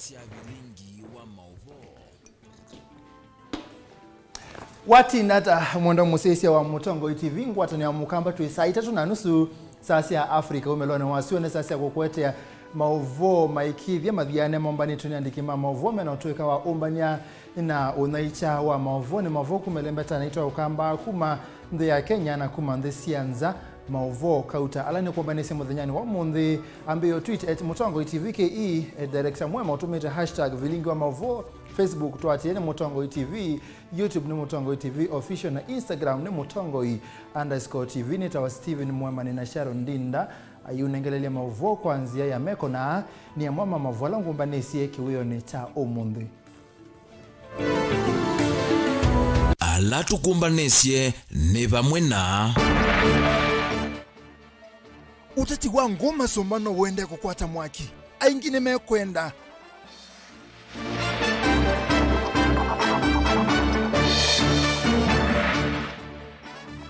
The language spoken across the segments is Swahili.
cia Vilingi wa Mauvoo. Watinata mwendo musesia wa Mutongo TV ngwatani ya mukamba tu saa 3:30 saa cia Afrika umelone wasione saa cia gukwetea Mauvoo maikithia mathiane mombani tuniandikima Mauvoo mena utuika wa umbanya na unaicha wa Mauvoo ni Mauvoo kumelembeta naitwa ukamba kuma nthi ya Kenya na kuma nthi cianza Mauvoo kauta alani kumbanisi muthenyani wa mundi ambayo tweet @Mutongo TV ke director mwema utumite #Vilingi wa Mauvoo, Facebook twatiene Mutongo TV, YouTube ni Mutongo TV official na Instagram ni Mutongo_TV. ni tawa Steven Mwema ni na Sharon Ndinda ayunengelele Mauvoo kwanzia ya meko na ni ya mwama Mauvoo langu mbanisi kiwiyo ni ta umundi ala tukumbanesie ni vamwe na utati wa ngoma sombano uende kukwata mwaki aingine mekwenda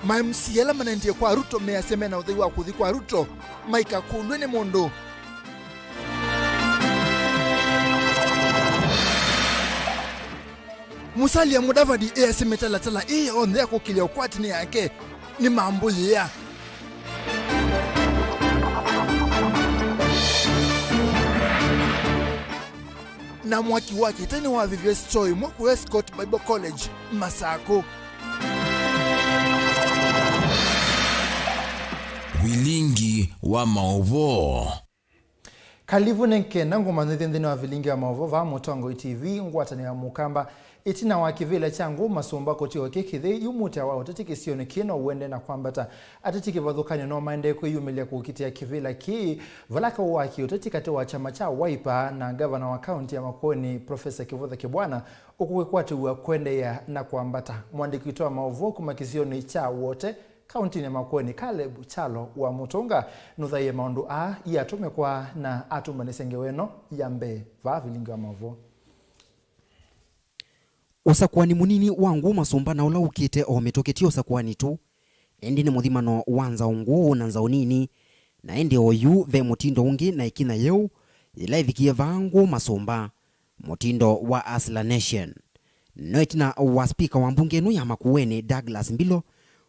MCL manendie kwa Ruto measeme na udhi wa kuthi kwa Ruto maika kulwe ni mondo Musalia Mudavadi aseme tala ondhe kukilia ukwati ni yake ni mambo ya na mwaki wake tena wa Vivius Choi mwaku Escort Bible College Masako. Vilingi wa Mauvoo. Kalivu nenke nangu manithindhini wa Vilingi wa Mauvoo va Mutongo TV ngwatani ya mukamba itina wa kivile changu MASUMBA kotiwa kikithe yumuta wa utatiki sione kino uende na kwambata atatiki vadhukani no maende kwa yumilia kukitia kivila ki valaka uwaki utatika tewa chama cha Wiper na gavana wa kaunti ya Makueni Professor Kivutha Kibwana ukuwekwatu wa kwende ya na kwambata mwandiki toa Mauvoo kumakisioni cha wote kaunti ya Makueni Caleb Chalo wa Mutonga nuthaye maundu ya tumekwa na atumanisenge weno yambe va Vilingi wa Mauvoo. Usakwani munini wangu MASUMBA na ula ukite ometoketi usakwani tu endi ni muthimano wanza ungu na nza unini na endi oyu ve mutindo ungi na ikina yeu ila ivikie vangu MASUMBA mutindo wa Asla Nation no itina wa speaker wa mbungenu ya Makueni Douglas Mbilo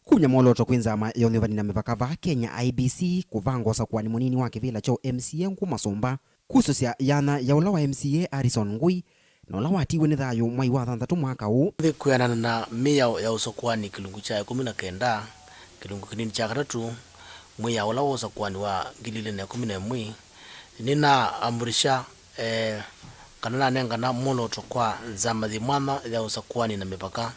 kunya moloto kwenza ama yonevani na mevaka va Kenya IBC kuvango usakwani munini wake vila cho MCA ngu MASUMBA kususia yana ya ula wa MCA Harrison Ngui na ula watiwe ni thayo mwai wa 3 mwaka huu kuyanana na mia ya usakwani kilungu cha 19 kilungu kinini cha 3 mwai ya ula usakwani wa 2011 nina amurisha kanana nengana moloto kwa zamathi mwana ya usakwani na mipaka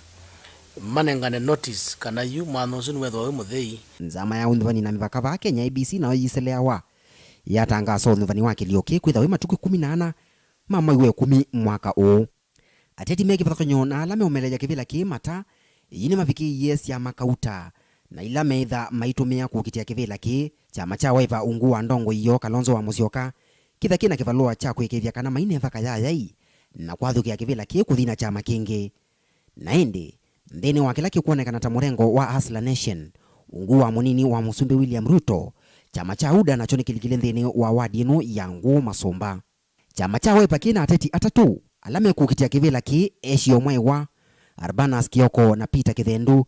manengane notice kana yu mwana usuni wetho muthei nzama ya undhani na mipaka va Kenya IBC na yiseleawa yatangaza undhani wake lioke kwitha we matuku 18 mama iwe 10 mwaka huu ateti meki pathakonyo na alame umeleja kivila kimata yini maviki yes ya makauta na ila meitha maitumia kukitia kivila ki chama cha Wiper ungu wa ndongo iyo Kalonzo wa Musyoka kitha kina kivalua cha kwikithia kana maine thaka yayai na kwathukia kivila ki kuthina chama kingi na indi ndeni wa kila kikuonekana ta murengo wa Asla Nation ungu wa munini wa Musumbi William Ruto chama cha UDA nacho ni kilikile ndeni wa wadi ino yangu MASUMBA chama cha Wiper kina ateti atatu alame kukitia kivila ki Eshio Mwewa Arbanas Kioko na Peter Kithendu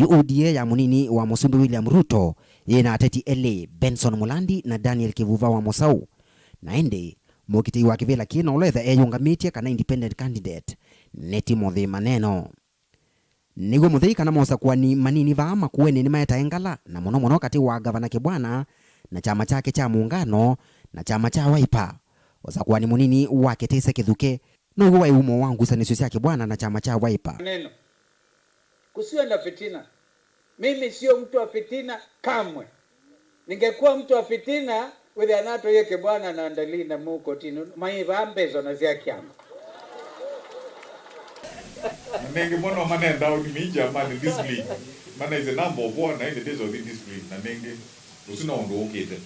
UDA ya munini wa Musumbi William Ruto yena ateti ele Benson Mulandi na Daniel Kivuva wa Mosau na ende mukiti wa kivila ki na uletha eyungamitie kana independent candidate Neti Mothe Maneno nigo muthei kana mosa kwa ni manini va Makueni ni maeta engala na mono kati wa gavana Kibwana na chama chake cha muungano na chama cha Wiper kwa ni munini wake Tese Kithuke no huwa umo wangu sanisio yake Kibwana na chama cha Wiper neno kusiwe na fitina. Mimi sio mtu wa fitina kamwe. Ningekuwa mtu wa fitina wewe anato yake Kibwana na Andalina muko tino maiva mbezo na ziakiama Nenge mwana manenda udimija mani discipline. Mana is a number of one in the days of the discipline. Na nenge usina ondo ukite.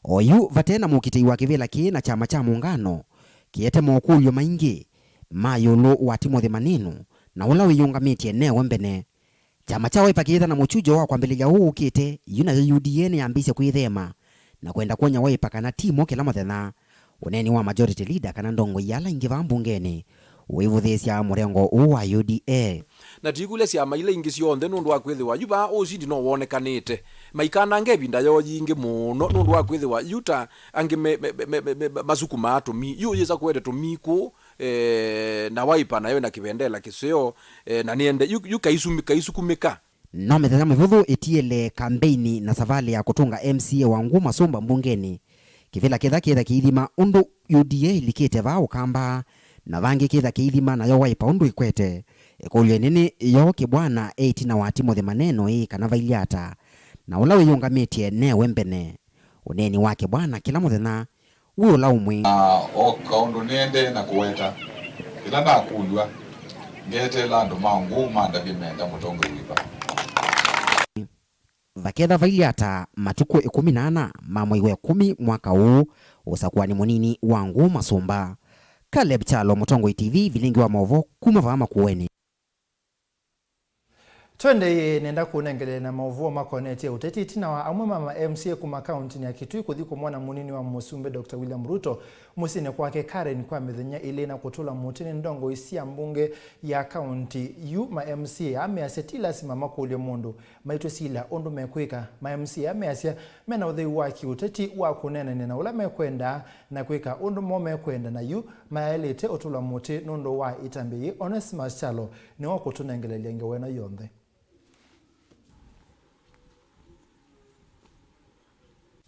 Oyu vatena mukitei wa kivila ki na chama cha muungano kiete mokulyo maingi mayolo wa Timothy Maneno na ula wiyungamitie newe mbene chama cha Wiper kiitha na muchujo wa kwambiliga huu ukite yuna UDA ni ambise kuithema na kwenda kwonya Wiper kana timo kila muthenya uneni wa majority leader kana ndongo yala ingiva mbungeni wivuthisya murengo wa UDA na tikule ciama ile ingi cionthe nundu wa kwithiwa yuba ucindi no wonekanite maikana ngebinda yo yingi muno nundu wa kwithiwa yuta angi masukuma atumi yu yesa kwete tumiku na waipa nayo na kibendela kisio na niende yu kaisukumika no methenya mivuthu itiele kampeini na savali ya kutunga MCA wangu MASUMBA mbungeni kivila kitha kiithima undu UDA likite vao kamba na vangi kitha kiithima nayo waipa undu ikwete ikulyo nini yo kibwana 8 na wati mothe maneno kana vailiata na ula wiyungamitie newe mbene uneni wake bwana kila muthenya wi ula umwi oka undu niende na kuweta ila na kulwa ngete lando mangu manda bimenda mutongo wipa vaketha vailiata matuku 18 mamwe wa 10 mwaka huu usakuani munini wangu MASUMBA. Caleb Chalo, Mutongo TV, Vilingi wa Mauvoo kuma vama kuweni. Twende nenda kunengele na Mauvoo makoneti uteti tina wa amwe mama MCA kuma county ni akitui kuthiko mwana munini wa Musumbe Dr. William Ruto musine kwake Karen kwa methenya ile na kutula mutini ndongo isia mbunge ya county yu ma MCA ameasetila simama kule mundu maitwe sila ondu mekwika ma MCA ameasia mena uthei waki uteti wa kunene na ula mekwenda na kwika ondu mo mekwenda na yu maelete otula muti nundo wa itambi Onesmus Chalo ni wako tunengele lenge wena yonthe.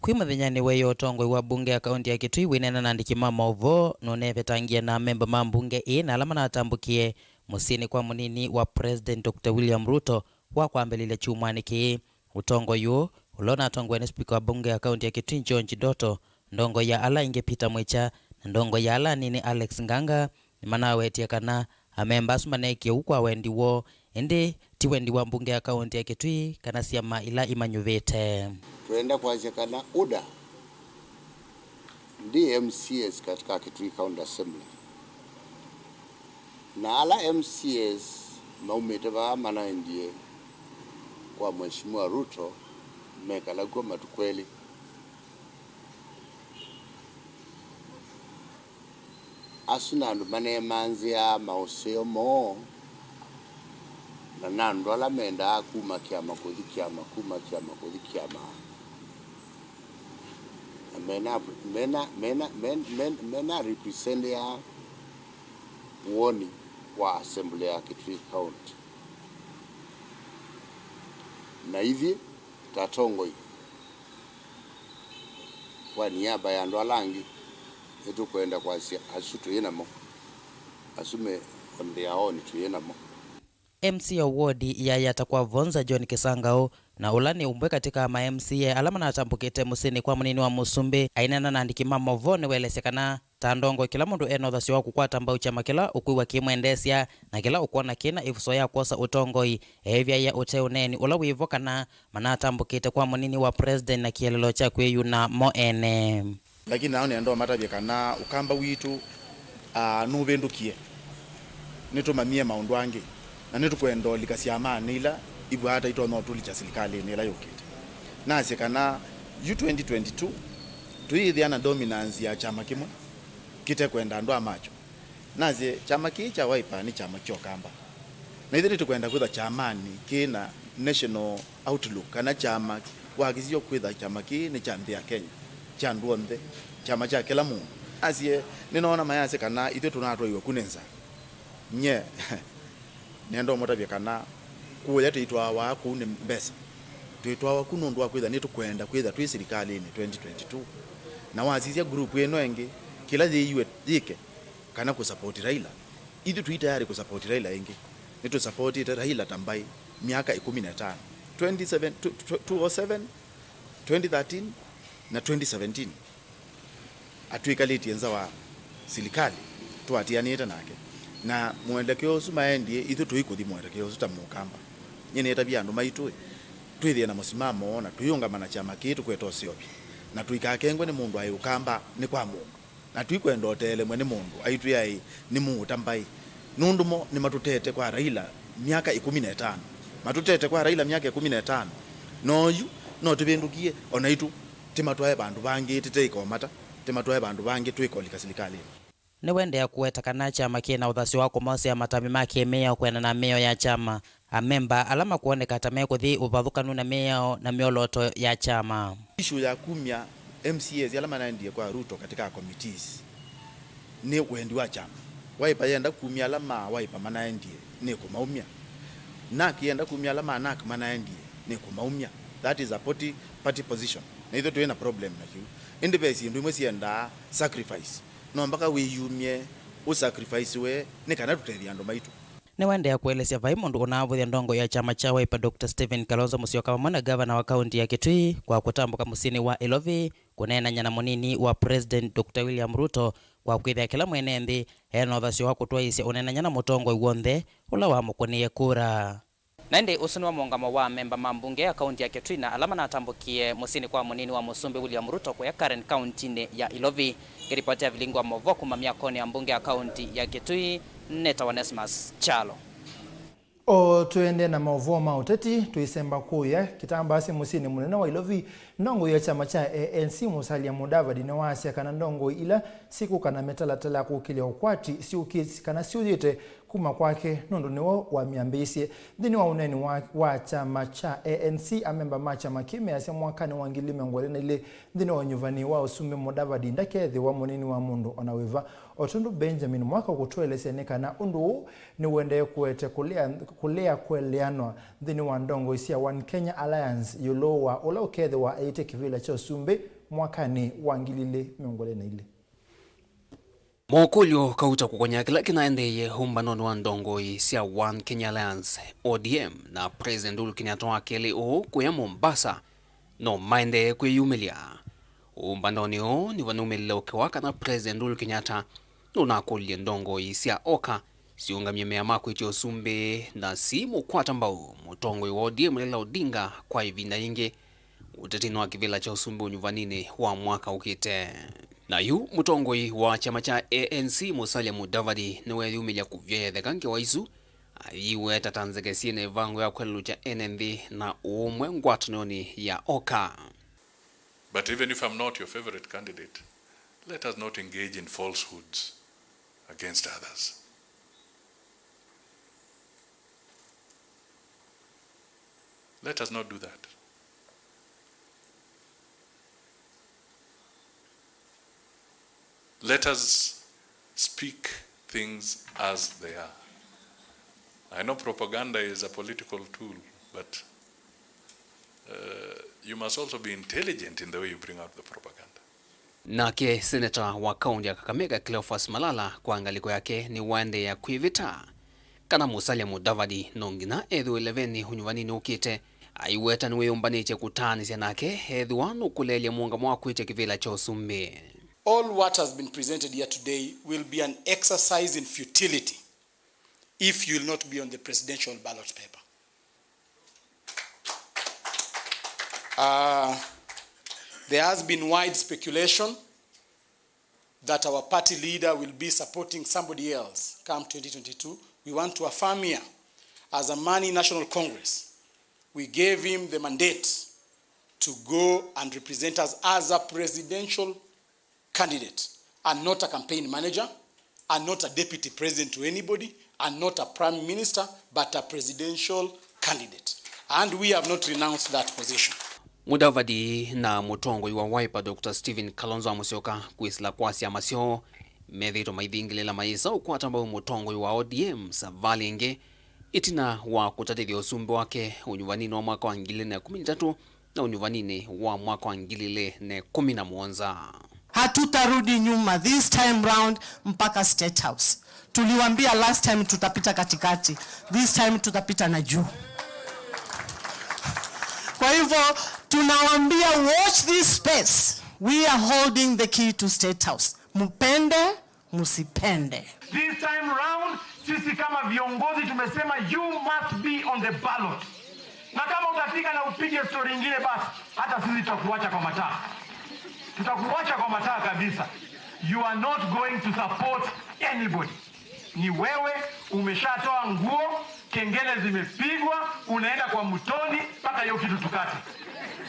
Kwi muthenyani weyo tongwe wa bunge ya kaunti ya Kitui winena na ndikima Mauvoo nonevetangia na memba ma mbunge na alama na atambukie musini kwa munini wa President Dr. William Ruto wa kwambelile chumwani ki utongo yu ulona atongwe ni speaker wa bunge ya kaunti ya Kitui John Chidoto ndongo ya ala inge Peter Mwicha na ndongo ya ala nini Alex Nganga mana wetia kana amemba asumaneke ukwa wendi wo ende tiwendi wa mbunge ya kaunti ya Kitui kana siama ila imanyuvete tuenda kuwezekana UDA ndi MCS katika Kitui County Assembly na ala MCS maumete ba mana ndiye kwa Mheshimiwa Ruto mekala kwa matukweli asuna ndo mane manzia mauseo mo na nando ala menda kuma kiama kudhikiama kuma kiama kudhikiama mena represent ya uoni wa assembly ya Kitui County na hivi tatongo kwa niaba ya ndo alangi etu kwenda kwa asutu yenamo asume on their own tu yenamo MC Award ya yatakwa Vonza John Kisangao na ulani umbwe katika ma MCA alama na atambukite musini kwa munini wa Musumbe ainena na ndikima Mauvoo ni welesekana tandongo kila mundu enothasi wa kukwata mbau chama kila ukuiwa kimwendesya na kila ukuona kina ifuso ya kosa utongoi evya ya uteuneni ula wivokana mana atambukite kwa munini wa President na kielelo cha kweyu na moene lakini naone ando matabye kana ukamba witu nubendukie nitumamie maundu ange na nitukwenda likasiama nila ibu hata ito no tuli cha serikali nila yokite nase kana U2022 tuithi ana dominance ya chama kimwe kite kwenda ndo amacho nase chama kicha waipa ni chama kyokamba na ithi tukwenda kwitha chamani kina national outlook kana chama wakizio kwitha chama ki ni cha ya Kenya cha nduonde chama cha kila mundu asie ninaona mayase kana ithe tunatwa iwe kunenza nye nendo motabye kana kuya tuitwa wa ku ne mbesa tuitwa wa kunundu wa kwitha nitukwenda kwitha twi serikali ni 2022 na wazizia group eno enge kila yiwe yike kana ku support Raila ithi tuita yari ku support Raila enge nitu support Raila tambai miaka 15 2007 2013 na 2017 atuikaliti enza wa serikali tuatianite nake na mwendekeo sumaendie ithu tuikuthi mwendekeo sutamukamba nyene tabia andu maitu twithie na musimamo na tuyunga na chama kitu kweto siopi na tuikakengwe ni mundu ayukamba ni kwa mungu na tuikwenda hotele mwene mundu aitu yai ni mutambai nundumo ni matutete kwa Raila miaka 15 matutete kwa Raila miaka 15 noyu no tubendukie onaitu timatwae bandu bangi titeika omata tematwae bandu bangi twikolika serikali ni wendea kuweta kana chama kina uthasi wako mose ya matami make meo kwena na meo ya chama amemba alama kuoneka tameko kuthi uvathukanu na meo na mioloto ya chama. Issue ya kumya MCAs alama naendie kwa Ruto katika committees ni wendi wa chama waipa yenda kumya alama waipa manaendie ni kumaumya na kienda kumya alama na manaendie ni kumaumya. That is a party position na hizo tuena problem na hiyo independence ndio mwesienda sacrifice no mpaka wiyumye usacrifice we ni kana tutethia ndo maitu ni wendea kuelezea vai mundu unavuthia ndongo ya chama cha Wiper Dr. Stephen Kalonzo Musyoka mwana gavana wa kaunti ya Kitui kwa kutambuka musini wa Ilovi kunena nyana munini wa President Dr. William Ruto kwa kwithia kila mwene nthi ena uthasi wa kutwaisya unena nyana mutongo iwonthe ula wa mukunie kura. Naende usuni wa muungamo wa memba mambunge ya kaunti ya Kitui na alama natambukie musini kwa munini wa Musumbi William Ruto kwa ya Karen kaunti ya Ilovi kiripotia Vilingi wa Mauvoo kumamia koni ya mbunge ya kaunti ya Kitui Neta Onesmus Chalo. O tuende na Mauvoo mauteti tuisemba kuya kitambasi musini munene wa Ilovi ndongo ya chama cha ANC musalia MUDAVADI na WASYA kana ndongo ila siku kana metalatala kukilia ukwati siukisi kana siujite kuma kwake nundu niwo wa miambisi dhini wa uneni wa chama cha ANC amemba macha makime ya mwakani wa ngilime ngwalena ile dhini wa nyuvani wa usumbi MUDAVADI ndakethi wa munini wa mundu onaweva otundu Benjamin mwaka kutuelesea na undu ni wende kuete kulea kueleanwa dhini wa ndongo isia One Kenya Alliance yulowa ula ukethi wa eite kivila cha usumbi mwakani wa ngilile ngwalena ile. Mokulyo kauta kukonya kila kinaendeye humbanoni wa ndongoi sia One Kenya Alliance ODM na President Uhuru Kenyatta wakele o kuya Mombasa no maende kuyumilia. Humbanoni o ni wanumelile ukiwaka na President Uhuru Kenyatta nunakulie ndongoi sia oka siunga miemea mako ichi osumbe na si mukwata mbao mutongoi wa ODM lela Odinga kwa hivinda inge utetino wa kivila cha usumbe unyuvanine wa mwaka ukite. Na yu mutongoi wa chama cha ANC Musalia Mudavadi niwe yumilia kuvyethe kange waisu ayiwe tatanzekesie na vango ya kwelu cha NND na umwe ngwatanoni ya oka. But even if I'm not your favorite candidate, let us not engage in falsehoods against others. Let us not do that. Let us speak things as they are. I know propaganda is a political tool, but you must also be intelligent in the way you bring out the propaganda. Nake Senator wa kaunti ya Kakamega Cleophas Malala kwa angaliko yake ni wande ya kuivita. Kana Musalia Mudavadi nongina edhu 11 hunyuvanini ukite aiweta niwe umbaniche kutanisia nake edhu wanu kulelia muunga mwakuite kivila cha usumbi. All what has been presented here today will be an exercise in futility if you will not be on the presidential ballot paper. There has been wide speculation that our party leader will be supporting somebody else come 2022. We want to affirm here, as a man in National Congress, we gave him the mandate to go and represent us as a presidential candidate and not a campaign manager and not a deputy president to anybody and not a prime minister but a presidential candidate, and we have not renounced that position. Mudavadi na mutongo wa Wiper Dr. Stephen Kalonzo Musyoka kuisla kwasi ya masyo methito maithingilela maisa ukwata mbao mutongo wa ODM Savalinge itina wa kutatithia usumbi wake unyuvanini wa mwaka wa 2013 na unyuvanini wa mwaka wa 2017. Hatutarudi nyuma this time round mpaka State House. Tuliwaambia last time tutapita katikati, this time tutapita na juu. Kwa hivyo tunawaambia watch this space. We are holding the key to State House. Mupende, musipende. This time round sisi kama viongozi tumesema you must be on the ballot. Na kama utafika na upige story nyingine basi hata sisi tutakuacha kwa mataa. Tutakuacha kwa mataa kabisa. You are not going to support anybody. Ni wewe umeshatoa nguo, kengele zimepigwa, unaenda kwa mtoni mpaka hiyo kitu tukate.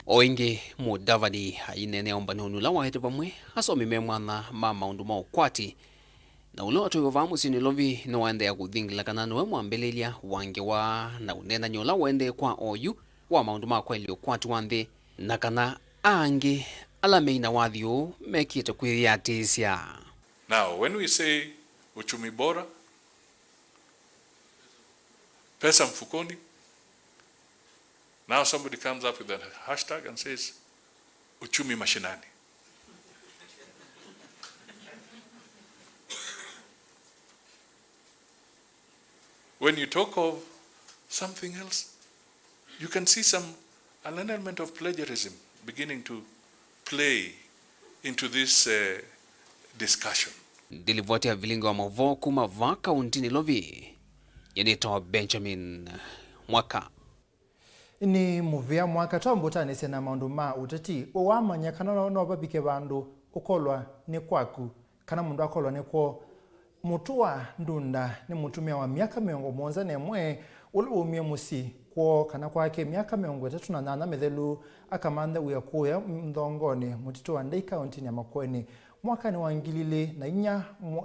oingi MUDAVADI ainene ombanonu la wahete pamwe asomime mwana ma maundu ma ukwati na ulo atoyo va musini lovi no wende ya kuthingila kana no mwambelelia wange wa na unena nyola wende kwa oyu wa maundu ma kweli ukwati wande na kana ange alameina wathio mekite kwiriatisya. Now, when we say uchumi bora, pesa mfukoni, now somebody comes up with a hashtag and says uchumi mashinani. When you talk of something else, you can see an element of plagiarism beginning to play into this discussion. Dilivoti ya Vilingi wa Mauvoo kuma va kauntini lovi yenito Benjamin Mwaka. Ni muvia mwaka tambutani sena maundu ma uteti wamanya kana no babike bandu ukolwa ni kwaku kana mundu akolwa ni kwa mutua ndunda ni mutumia wa miaka miongo monza nemwe ule umie musi kwa kana kwake miaka miongo 38 methelu akamanda uyakuya mdhongoni mutito wa Ndei kaunti ya Makueni mwaka ni wangilile na inya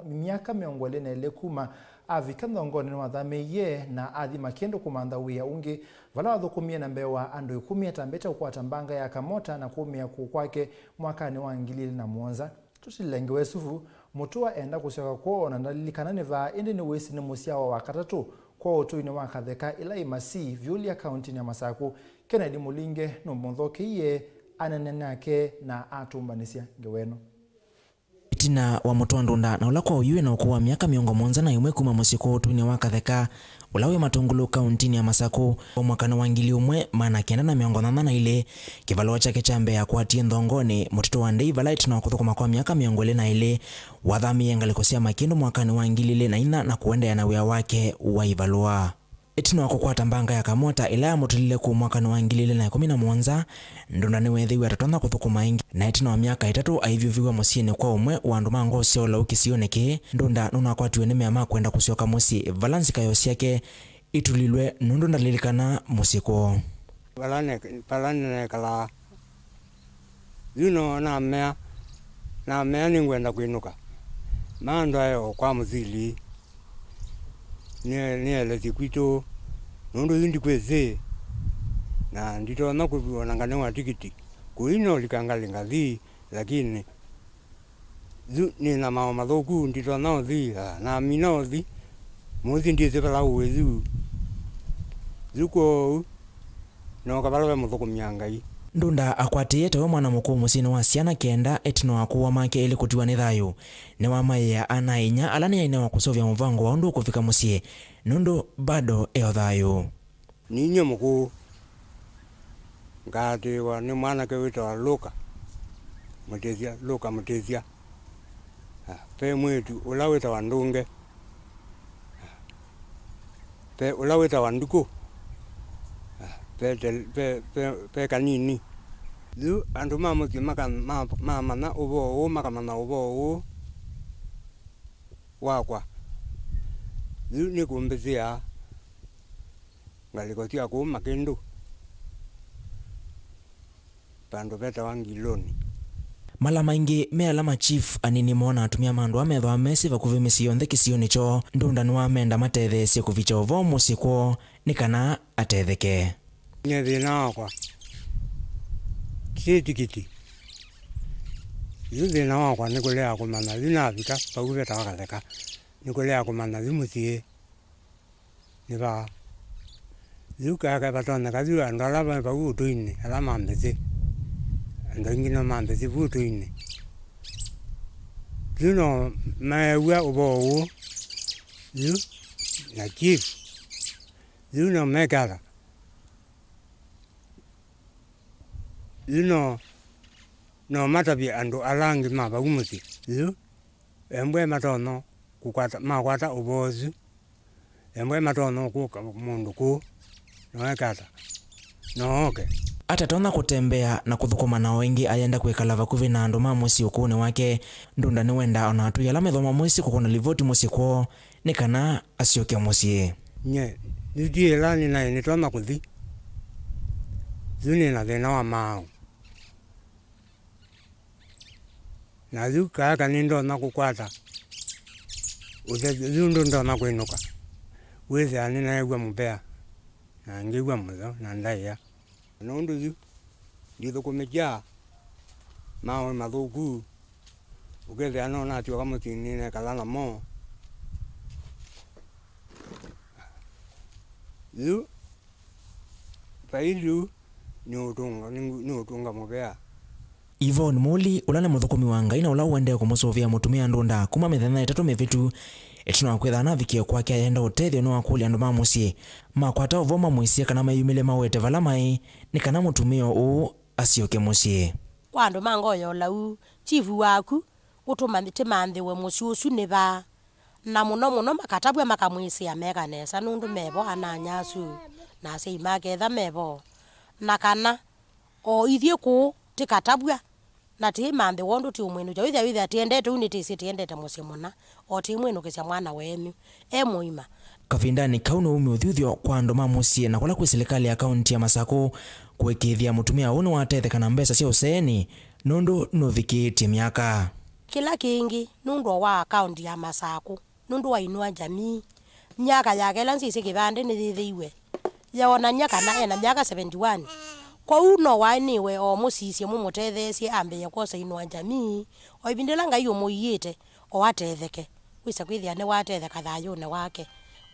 miaka miongo le na ile kuma avika mdhongoni ni wadhame ye na adhi makendo kumanda uya ungi vala wadhukumia na mbewa ando yukumia tambeta ukwata mbanga ya kamota na kumia kukwake mwaka ni wangilile na muonza tusilenge wesufu mutua enda kusioka kwa na nalilikana neva indi ni wesi ni musia wa wakatatu kwa utui ni wakatheka ila imasi Viulia kaunti ya Masaku Kennedy Mulinge no mondhoke iye ananenake na atumbanisia ngeweno tina wa mutua ndunda na ula kwa uyue na ukuwa miaka miongo monza na imwe kuma musiko utui ni wakatheka ulawe matungulu kaunti ya Masaku mwakana wangili umwe mana kenda na miongo nana ile kivalo chake chambe ya kuatie ndhongoni mutito wa Ndei vala itina wakuthukuma kwa miaka miongo ile na ile wadhami yengalikosia makindu mwakani wangili ile na ina na kuenda ya nawea wake wa ivalua itina wakukwata mbanga ya kamota ila ya mutulile ku mwakani wangili ile na 11 ndunda ni wethiwe atatona kuthukuma ingi na itina wa miaka 3 aivyuviwa musini kwa umwe wa nduma ngosi ola ukisioneke ndunda nuna akwatiwe ni meama kwenda kusioka musi valansi kayo siake itulilwe nundu ndalilikana musiko palane kala na mea ni ngwenda kuinuka maando ayo kwa muzili ni elezi kwito nundu hindi kweze na ndito na kuviona ngane wa tikiti kuino likangalinga thi lakini ni na mao mathoku ndito na thi na mina thi muthi ndize bala uwezu zuko no kabalo muthuku miangai ndunda akwatie tewe mwana mukuu musini wa siana kenda etino akuwa make ili kutiwa ni thayu ne wamaya anainya alani aina wa kusovya mvango wa ndu kufika musie nundu bado eo thayu ninyo mukuu ngati wa ni mwana ke wita Luka mutezia pe mwetu ulaweta wa ndunge pe ulaweta wa nduku pe kanini lu andu mama ki mama na ubo makamana ubo wakwa lu ni kumbezea ngalikotia ku makindu pando beta wangiloni mala maingi me alama chief anini mona atumia mandu amethwa mesi vakuvimisi yonthe kisioni cho ndunda ni wamenda matethesie kuvicha ovo musiko ni kana atetheke nye thina wakwa tikiti yu thina wakwa ni kulea kumana thina vika pauveta wakatheka ni kulea kumana thimuthie ni va yu kaka patoneka yu andu ala pa utuini ala mambezi ando ingino mambezi utuini yuno maewa ubo yu na chief yuno mekara no matabi andu alangi maba umuti embwe matono kukwata makwata ubozu embwe matono kuka mundu ku no ekata no okay atatona kutembea na kuthukuma na wengi ayenda kwikala vakuvi na andu ma musi ukuni wake ndunda ni wenda ona atu yala methoma musi kukona livoti musi kwa ni kana asioke musi nye nidie lani na nitoma kuthi zuni na thina wa mao na riu kaka ni ndona gukwata riu ndona kwinuka withia ni naigua mupea na ngigua mutho na ndaia nundu riu ndithukumikia mawe mathuku ukethia no natioka mutinine kala namo riu pailu ni utunga mupea. Yvonne Moli ulane muthukumi wa Ngai na ula uende kumusovia mutumia ndunda kuma mithenya 3 mivitu etino akwetha na vikio kwake ayenda utethio no akuli andu ma musie makwata uvoma mwisie kana mayumile mawete vala mai ni kana mutumio u asioke musie kwa andu mangoyo lau chifu waku utumanite manthiwe musie ucu ni ba na muno makatabwa makamwisia mega nesa nundu mebo ananyasu na sei maketha mebo na kana o ithie ku tikatabwa na ti manthe wondu ti umwenu ja withia tiendete unity si tiendete musie muna o ti mwenu kisia mwana wenu muima kavindani kauno umi uthuthio kwa andu ma musie na kula kwi serikali ya kaunti ya Masako kwekithia mutumia unu watethekana mbesa cia useni nundu nuvikitie miaka kila kingi nundu wa kaunti ya Masako nundu wa inua jamii miaka yake lansi sikivande ni thithiwe yaona nyaka na ena miaka 71 kwa uno waniwe o musisie mumutethesie ambe yakosa inua jamii o ibindela Ngai umuyite o atetheke wisa kwithia ne watetheka thayune wake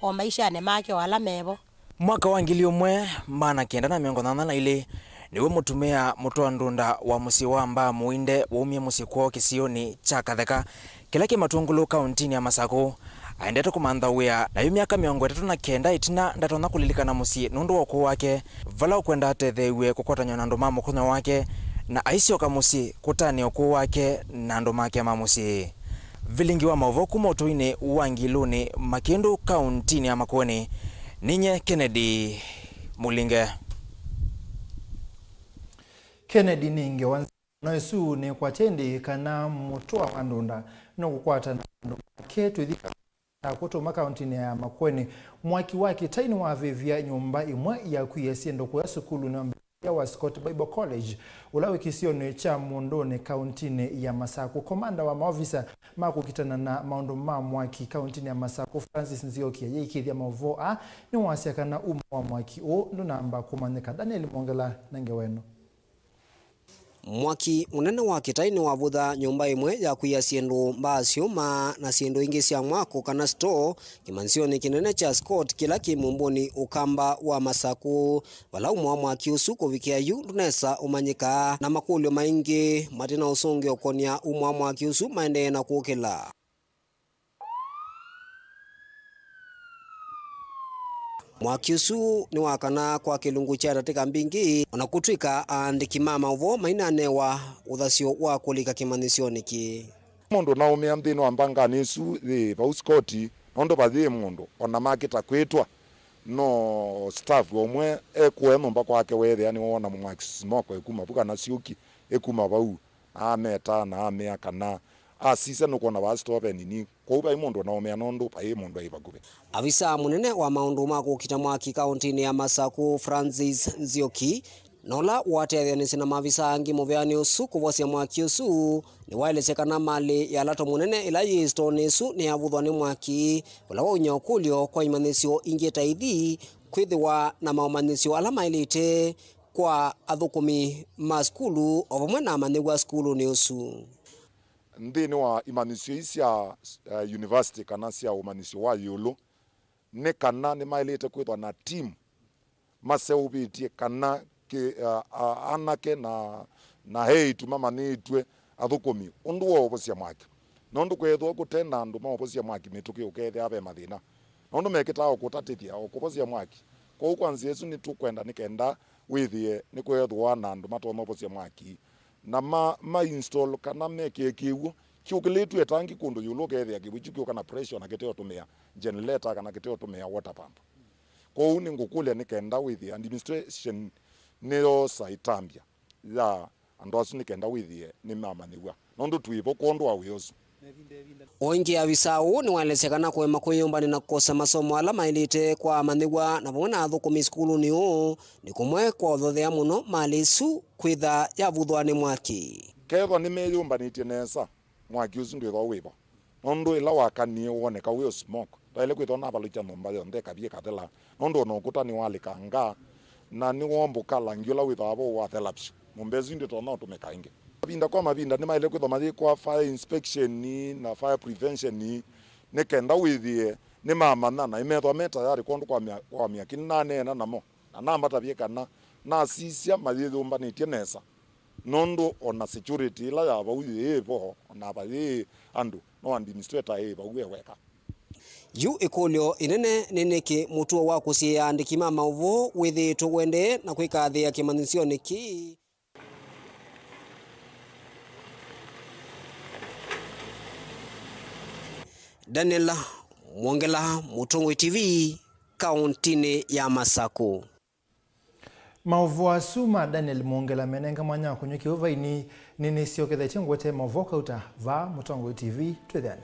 o maisha ne make wala mebo mwaka wa 1982 niwe mutumia mutwa ndunda wa musi wa Mbaa Muinde waumie musi kwao kisioni cha Katheka kila kimatungulu kauntini ya Masako aendete kumanthawia na yu miaka 39 itina ndatona kulilikana musi nundu wako wake vala ukwenda atethewe kukwatanywa na andu ma mukunya wake na aisioka musi kutani uko wake na andu make ma musi. Vilingi wa Mauvoo kuma utuini wa Ngiluni Makindu kauntini ya Makueni ninye Kennedy Mulinge. Kennedy ninge wanzi noisu ni kwa tendi kana mutua wandunda no kukwata na ketu thika kutuma kauntini ya Makueni mwaki wake taini wa vivya nyumba imwe ya kuyesie ndo kwa sukulu na ya wa Scott Bible College ulawe kisioni cha Mundoni kauntini ya Masako. Komanda wa maofisa makukitana na maundu ma mwaki kauntini ya Masako Francis Nziokia yikithia Mauvoo ni wasiakana wa mwaki o ndo namba kumanyika. Daniel Mongela nange wenu. Mwaki unene wa kitaini wa vutha nyumba imwe ya kuya siendu mbaa siuma na siendu ingi sia mwako kana store kimansioni kinene cha Scott kila kimumbuni ukamba wa Masako vala umwa mwaki usuko vikia yu ndunesa umanyika na makulio maingi matina usungi okonia umwa mwaki usu maende na kuukila. Mwaki usu ni wakana kwa kilungu cha ratika mbingi onakutwika andiki ma Mauvoo mainane wa uthasio wa kulika kimanisioni ki mundu na umia mthini wa mbanga nisu the Scott ondo bathie mundu ona makita kwitwa no staff omwe ekuemo mpaka wake wethe ani wona mwaki smoko ekuma buka na siuki ekuma bau ameta na amea kana asisa no kona ba stop nini kwa imundu na umia nondo pa imundu aibaguve. Avisa munene wa maundu mako kita mwaki kauntini ya Masako Francis Nzioki nola watethia na mavisa angi muveani usuku vosia mwaki usu ni wailesekana mali ya lato munene ila yistoni isu ni avuthwa ni mwaki ula waunya ukulio kwa imanisio ingi taithi kwithiwa na maumanisio ala mailite kwa athukumi ma skulu ovamwe na manigwa skulu ni usu. Ndini wa imanisio isi ya university kana sia umanisio wa yulu ne kana ni mailite kwithwa na team maseubitie kana ke anake na heitu mama nitwe athukumi undu wo obosia mwaki nondu kwethwa gutenda andu ma obosia mwaki mituki ukethe abe mathina nondu mekita okutatithia okubosia mwaki kwa kwanza Yesu ni tukwenda nikenda withie ni kwethwa na andu matoma obosia mwaki na ma install kana meke kiwu kiukiletu etangi kundu yulo kethe akibuchu kana pressure na keteo tumia generator kana keteo tumia water pump kwa uni ngukule nikenda withie administration nero saitambia ya andosu nikenda withie ni mama niwa nondu tuibo kondo aweosu. Oingi avisau ni walesekana kwema kuyumbani na kukosa masomo ala mailite kwa manigwa na vamwe na athukumi skulu ni uu ni kumwe kwa uthothea muno malisu kwitha ya vuthwa ni mwaki. Kethwa ni meyumbanitie nesa mwaki ucio ndwithwa wivo nondu ila wakanie woneka wi smoke taile kwithwa na balucha nomba yonde kabie kathela nondu no kutani walikanga na ni wombuka langiola withwa abo wa thelapsi mumbezi ndi tona utumeka ingi mabinda kwa mabinda ni maile kwithwa mathi kwa fire inspection na fire prevention ni kenda withie ni mamana na imethwa meta yari kondu kwa miaki nane na namo na namba tabie kana na sisia mathi thumbanĩtie nesa nondu ona security ila ya bauye evo ona baye andu no administrator eva uwe weka yu ikulio inene niniki mutuo wa kusiandiki ma Mauvoo withitwo wende na kwikathia kimanisio niki Daniel Mwongela, Mutongoi TV, kauntini ya Masako. Mauvoo asuma Daniel Mwongela menenga mwanya kunyuki uva ini nini sio kethe ngwete Mauvoo kauta va Mutongoi TV twethane.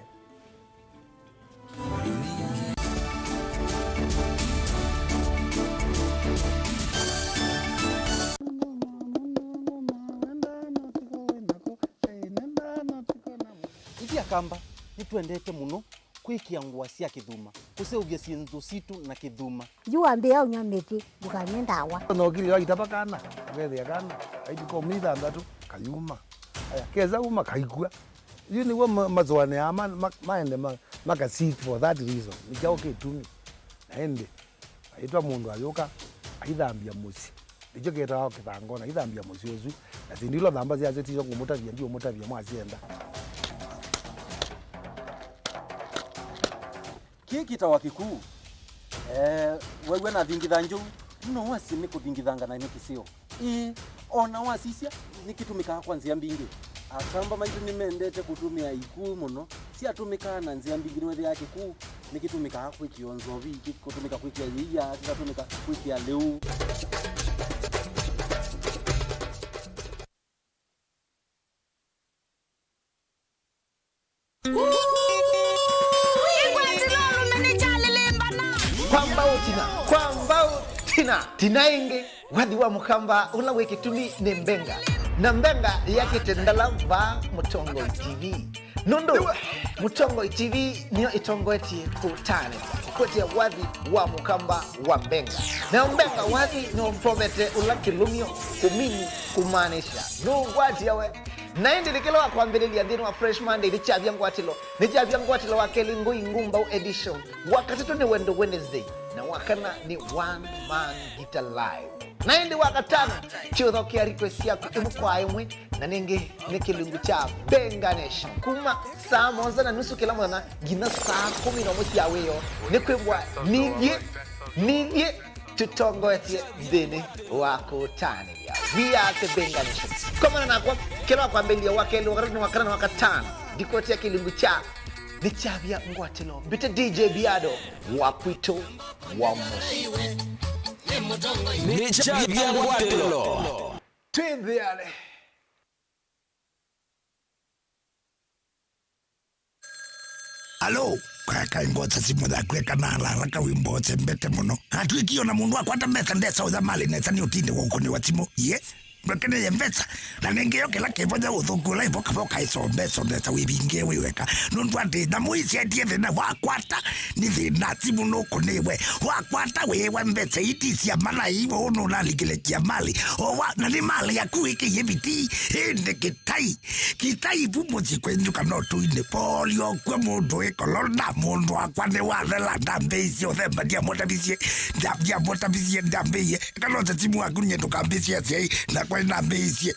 Itia kamba nitwendete muno kwikia WASYA kithuma kuseuvya sintu situ na kithuma juambia unyamiti bukanye ndawa no kili wagitapa kana wethia kana aitiko mitha ndatu kayuma aya keza uma kaikua you ni wo mazwane ama maende maka seat for that reason nikao kitumi naende aitwa mundu ayoka aithambia musi ijo ketao kitangona aithambia musi ozu na sindilo thamba cia zetizo kumutavia ndio mutavia mwazienda kiki tawa kikuu wewe na thingitha njuu no wasi ni kuthingithanga na nikisio ona wasisia nikitumika kwanzia mbingi akamba maitu nimendete kutumia ikuu muno si atumika na nzia mbingi wewe yake kuu nikitumika kwikionzo viki kutumika kwikia yia kikatumika kwikia leu tinainge wathi wa mukamba ula wekitumi ni mbenga na mbenga yake tendala va Mutongoi TV nondo Mutongoi TV niyo itongoetie kutane kwetia wathi wa mukamba wa mbenga na mbenga wathi no mpomete ula kilumio kumini kumanisha no wati yawe na indi likilo wa kuambelelia dhinu wa Fresh Monday ni chavya ngwatilo wa Kelly Ngui Ngumba edition wakati tu ni Wendo Wednesday na wakana ni One Man Guitar Live na indi wakatano chotho kia request yako imukwa imwe na nenge ni kilungu cha Benga Nation kuma saa 1:30 kila mwana gina saa 10 ya weyo ni kwebwa nidye tutongoetie dhini wako tani ya we are the Benga Nation kama na kwa kila kuambelia wakeli wakana wakatano dikotia kilungu cha ni chavya ngwatilo bite DJ Biado wakwito wa moshi ni chavya ngwatilo twende yale Alo kaka ingota simu da kweka na haraka wimbo mbete muno hatuikio na mundu akwata mbesa ndesa udhamali nesa ni utinde wako ni watimu Mbakene ya mbesa na nengeyo kila kevoja uthukula ivoka voka isombeso ndesa wibinge wiweka nundu ati na muisi atiethe na wakwata ni thina simu nuko niwe wakwata wewa mbesa itisi ya mala iwo unu naligile kia mali owa na ni mali ya kuiki yeviti ende kitai pumuzi kwenjuka notu ine polio kwa mundu ekolonda mundu akwane wathela ndambeisi othemba dia motabisie ndambeiye kalota simu wakunye tukambeisi asei na kwa ndambeisie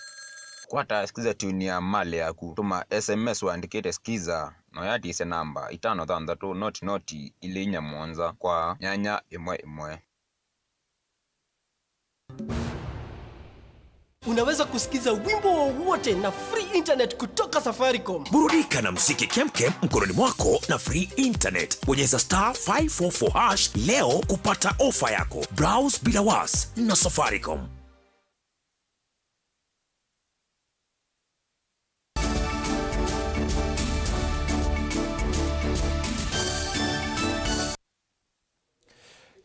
kwata skiza tuni ya mali ya kutuma SMS waandikite skiza no yati ise namba 533 noti ile inya mwanza kwa nyanya imwe. Unaweza kusikiza wimbo wowote na free internet kutoka Safaricom. Burudika na muziki kemkem mkononi mwako na free internet. Bonyeza *544# leo kupata ofa yako. Browse bila was na Safaricom.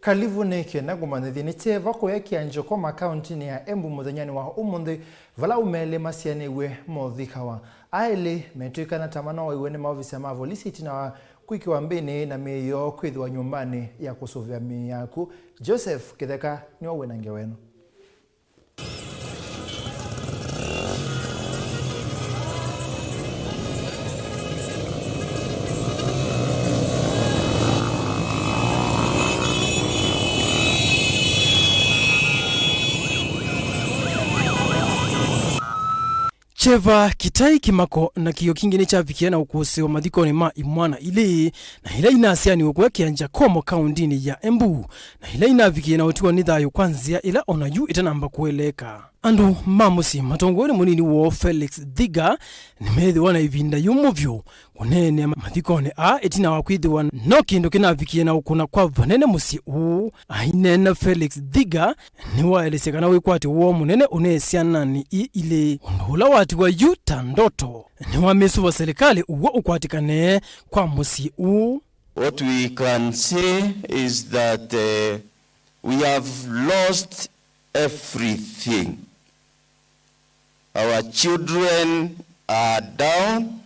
kalivu neke na gumanethi ni teva ko yakianjo kwa makaunti ni ya Embu muthenyani wa umundi vala umele masiane we mothikawa aile metuika na tamana wa iwene maofisa mavo lisiti na kwiki wa mbini na miyo kwithwa nyumbani ya kusuvia miyaku. Joseph Kitheka ni wa wenange wenu. Cheva kitai kimako na kiyo kingine cha vikiana ukusi wa madhikoni ma imwana ili na hila inasiani ukwe kianja komo kaundini ya Embu na hila inavikiana utiwa nidhayo kwanzia ila onayu itanamba kueleka. Andu mamusi matongoni munini wo Felix Dhiga ni methi wana ivinda yumuvyo kunene madhikoni etina wakwithiwa no kindu kinavikiana ukuna kwa vanene musi ainena Felix Dhiga ni waelesekana wikwati uo munene unesiana ni ile undula wati wa yuta ndoto ni wamesu wa serikali uo ukwatikane kwa musi What we can say is that we have lost everything. Our children are down.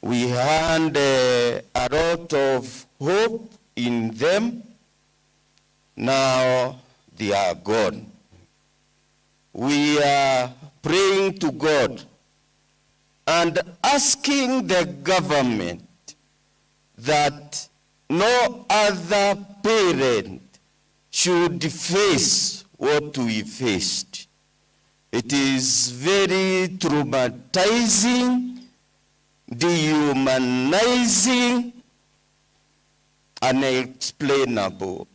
We had a lot of hope in them. Now they are gone. We are praying to God and asking the government that no other parent should face what we faced. It is very traumatizing, dehumanizing, unexplainable.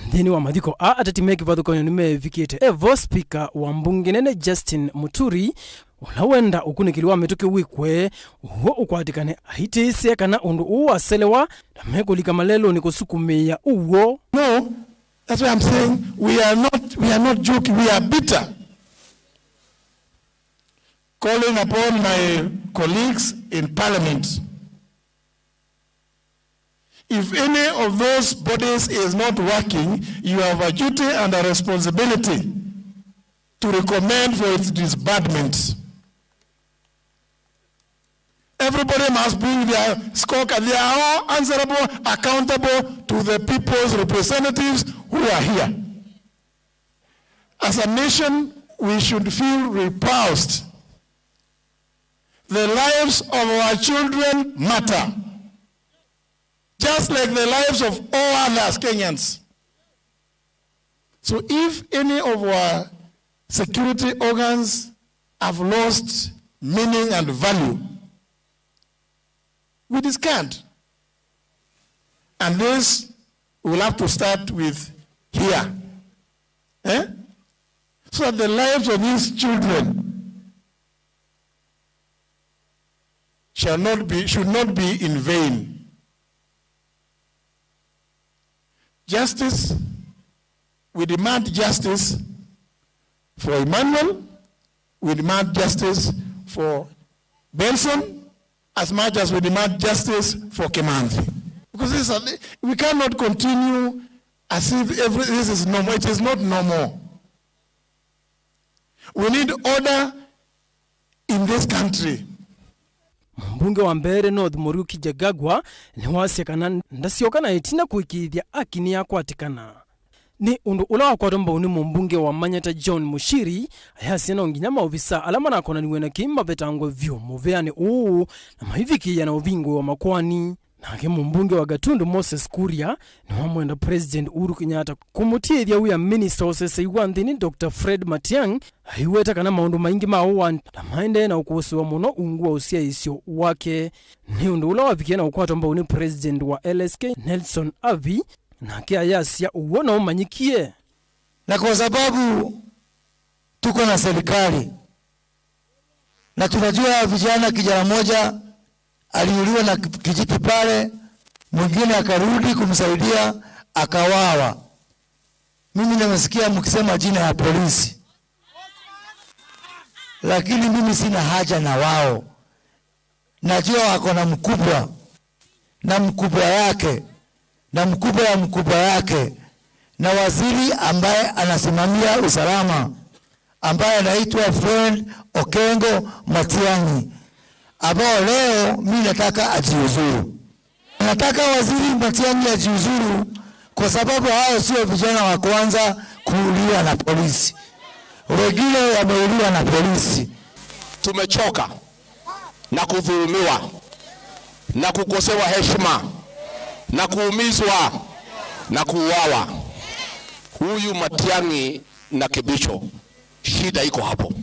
Ndini wa madhiko atatimeki vadhukonyo nimevikite evo speaker wa mbunge nene Justin Muturi ulawenda ukunikiliwa metuke wikwe uo ukwatikane ahitisi kana undu uwaselewa na mekulika malelo ni kusukumia uo. No, that's what I'm saying. We are not joking. We are bitter. Calling upon my colleagues in parliament. If any of those bodies is not working, you have a duty and a responsibility to recommend for its disbandment. Everybody must bring their scorecard. They are all answerable, accountable to the people's representatives who are here. As a nation, we should feel repulsed. The lives of our children matter, just like the lives of all other Kenyans. So if any of our security organs have lost meaning and value, we discard. And this we'll have to start with here. So that the lives of these children should not be in vain. Justice, we demand justice for Emmanuel, we demand justice for Benson, as much as we demand justice for Kimanthi. Because we cannot continue as if this is normal. It is not normal. We need order in this country. Mbunge wa Mbere North Muriuki Jagagwa ni wasekana ndasiokana itina kuikithia akini ya kwatikana. Ni undu ula wa kwatomba uni mbunge wa Manyata John Mushiri ayasiana onginya maofisa alama na kona niwena kimba betangwe vyo muveani na mahiviki ya na uvingwe wa makwani. Na kemu mbunge wa Gatundu Moses Kuria ni wamwenda President Uhuru Kenyatta kumutithia uya Minister osese iwanthini Dr. Fred Matiang'i aiweta kana maundu maingi mauwa na maende na ukusiwa muno ungu wa usia isio wake. Ni undu ula wavikia na ukwatomba uni President wa LSK Nelson Avi na kia yasia uwona umanyikie. Na kwa sababu tuko na serikali na tunajua vijana, kijana moja aliuliwa na kijiti pale, mwingine akarudi kumsaidia akawawa. Mimi nimesikia mkisema jina ya polisi, lakini mimi sina haja na wao. Najua wako na mkubwa na mkubwa yake, na mkubwa ya mkubwa yake na waziri ambaye anasimamia usalama ambaye anaitwa Friend Okengo Matiang'i, ambao leo mimi nataka ajiuzuru. Nataka waziri Matiang'i ajiuzuru kwa sababu hao sio vijana wa kwanza kuuliwa na polisi. Wengine wameuliwa na polisi. Tumechoka na kudhulumiwa na kukosewa heshima na kuumizwa na kuuawa. Huyu Matiang'i na Kibicho, shida iko hapo.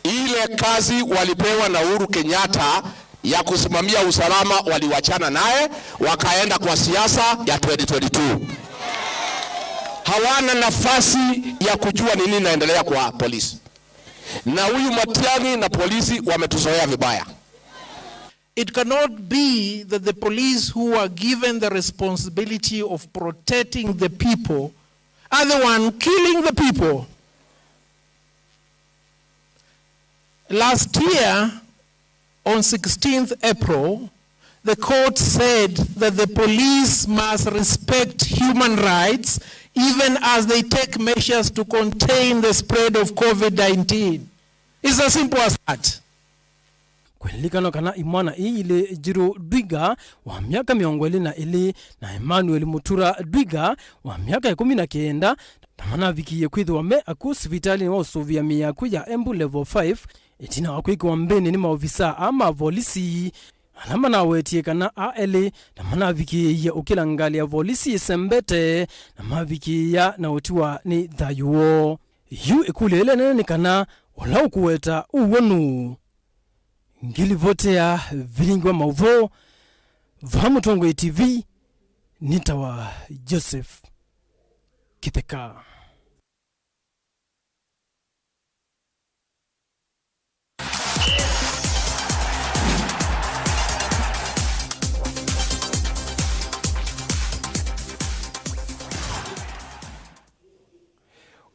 Ile kazi walipewa na Uhuru Kenyatta ya kusimamia usalama waliwachana naye, wakaenda kwa siasa ya 2022. Hawana nafasi ya kujua nini inaendelea kwa polisi. Na huyu Matiang'i na polisi wametuzoea vibaya. It cannot be that the police who are given the responsibility of protecting the people are the one killing the people. Last year, on 16th April, the court said that the police must respect human rights even as they take measures to contain the spread of COVID-19. It's as simple as that. Kwelikano kana imwana ile Jiro Dwiga wa miaka 22 na Emmanuel Mutura Dwiga wa miaka 19 tamana vikiye kwithwa me akusivitali wa Sovia miyaku ya Embu level 5 etina wakwiko mbene ni maofisa ama polisi alama na wetie kana aele tamana vikiye ya ukila ngali ya polisi sembete na mavikiya na utiwa ni thayuo yu ekulele nene kana wala ukuweta uwonu ngilivotea Vilingi wa Mauvoo Vamutongo TV nitawa Joseph Kitheka.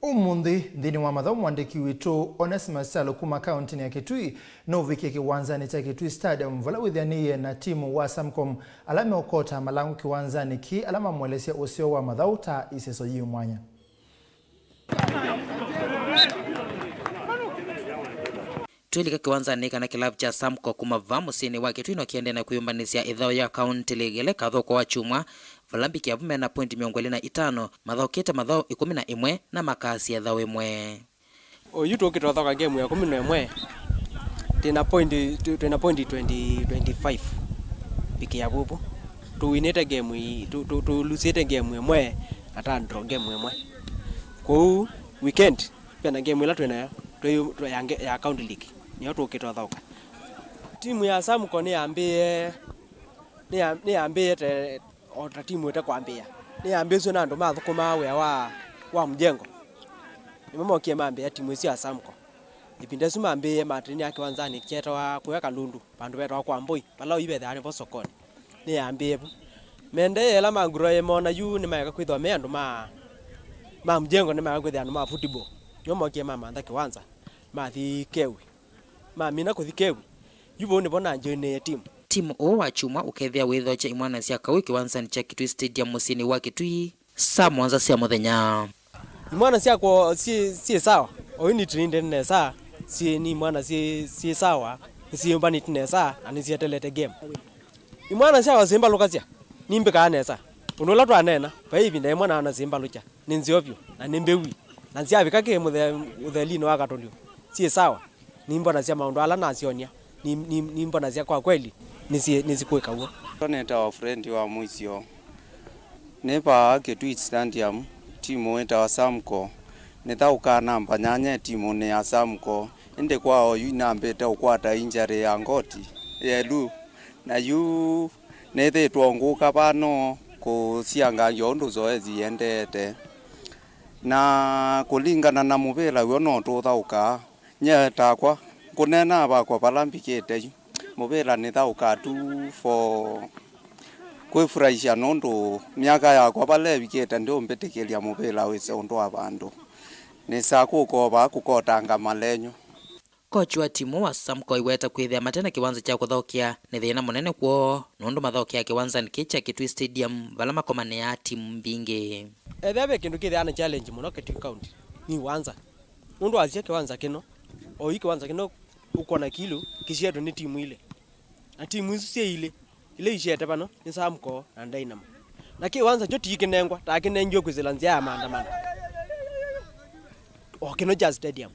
Umundi ndini wa mathomo mwandiki witu Onesimus Salo kuma kaunti ya Kitui no viki kiwanzani cha Kitui Stadium vala withianie na timu wa Samcom alame okota malangu kiwanzani ki alama mwelesia usio wa mathauta iseso yu mwanya. Tuilika kiwanzani kana kilabu cha Samco kuma vamusini wa Kitui no kiende na kuyumbanisia idhao ya kaunti ligele kathoko wa chumwa Valambiki ya vume na pointi 25 mathao kete mathao 11 na makasi ya dhao imwe. Oyuto kitothoka game ya 11 tena pointi 25 piki ya bubu tuwinete game hii tulusete game imwe ata draw game imwe kwa weekend pena game ila twena ya county league ni watu kitothoka timu ya Samco ni ambie te otra timu ita kwambia ni ambezo na ndo mathukuma we wa mjengo imamo kiemambia timu cia Samco ipinde suma ambie matrini yake wanzani cheta wa kuweka ndundu bandu beto kwa mboi pala ibe thani bo sokoni ni ambie mende ela manguro emona yu ni maika kwithwa me andu ma mjengo ni maika kwithwa andu ma football nyomo kiemama ndaki wanza mathi kewi mina kuthikewi yubo ni bona njene timu o wa chuma ukethia witho cha imwana cia kawi kiwanzani cha Kitui Stadium musini wa Kitui saa mwanza cia muthenya imwana cia kwa si sawa oini trinde ne saa si ni imwana si sawa si mbani tine saa ani cia telete game imwana cia wasimba lukacia nimbe kana saa unola twa nena pa hivi na imwana ana simba lucha ni nziovyo na nimbewi na cia vikake muthelino wa Katolio si sawa ni mbona cia maundu ala na cionia ni mbona cia kwa kweli nisikuweka huo. Neta wa friend wa mwisio. Nepa Kitui Stadium timu eta wa Samco. Neta ukana mpanyanya timu ne ya Samco. Ende kwao yu nambeta ukwata injury ya ngoti. Yelu na yu nethe tuonguka pano kusianga yondo zoezi endete. Na kulingana na muvela yono tuthauka nyeta kwa kunena bakwa palambikete yu. Muvela ni thauka tu for kwifurahisha nondo miaka yakwa pale biketa ndio mbetekelia muvela wese ondo abandu ni saku ko ba kukotanga malenyo kochi wa timu wa Samko iweta kwithia matena kiwanza cha kuthokia ni thina munene kuo nundu mathokia kiwanza nikicha Kitui Stadium vala makomane ya timu mbingi ethebe kindu kithiana challenge muno Kitui County ni wanza nundu azia kiwanza kino o kiwanza kino uko na kilo kishedo ni timu ile na timu isu cia ile ishete bano ni Samko na Dynamo na kiwanza cho tikinengwa takinenjwe kwizilanzia ya maandamano o kino Jazz Stadium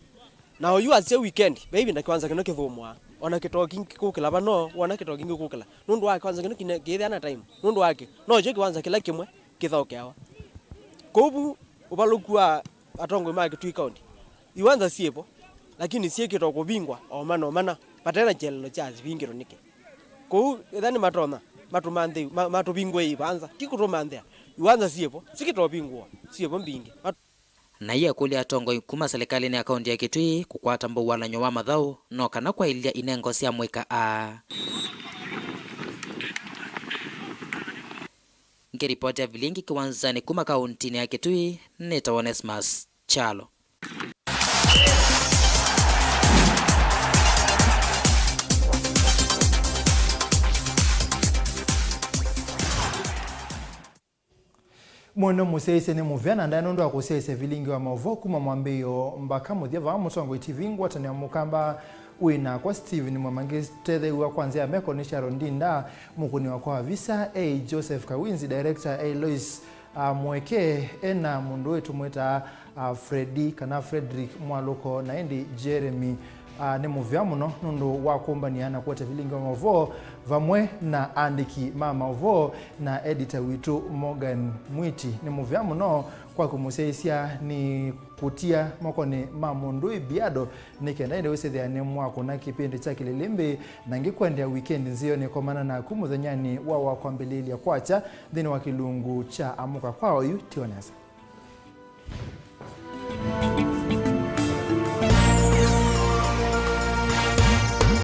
na oyu azia weekend baby na kiwanza kino kithumwa ona kitoki kukila bano ona kitoki kukila nundu wake kwanza kino kithiana time nundu wake no je kiwanza kila kimwe kithokeawa kobu ubalukua atongo ma Kitui County iwanza siepo lakini sie kitoko bingwa o mana patena jello chazi bingiro nike ko ethani matona matumande matubingwe ibanza kikutomande iwanza siepo sikitobingwa siepo mbingi na iya kuli atongo kuma serikali ni akaunti ya Kitui kukwata mbo wala nyowa mathau no kana kwa ilia inengo cia mweka a ngiripoti ya Vilingi kiwanzani kuma kaunti ya Kitui nita Onesmus Chalo. Mwono museise ni muvyana ndano ndo akuseise Vilingi wa Mauvoo kuma mwambeyo mbaka muthia va Mutongo TV ngwatania mukamba wina kwa Steven Mwamangi tethe wa kwanza ameko ni Sharon Ndinda mukuni wa kwa visa Joseph Kawinzi director Lois mweke ena mundu wetu mweta Freddy kana Frederick Mwaloko na endi Jeremy ni muvya muno nundu wakumbaniana kwete Vilingi wa Mauvoo vamwe na andiki Mauvoo na editor witu Morgan Mwiti ni muvya muno kwa kumuseisia ni kutia makoni mamundu ibiado nikenda ende wese ni mwako na kipindi cha Kililimbi na ngikwendea weekend nzio ni komana na kumuthanyani wa wakwambililia kwacha dhini wa kilungu cha amuka kwao yu tioneza.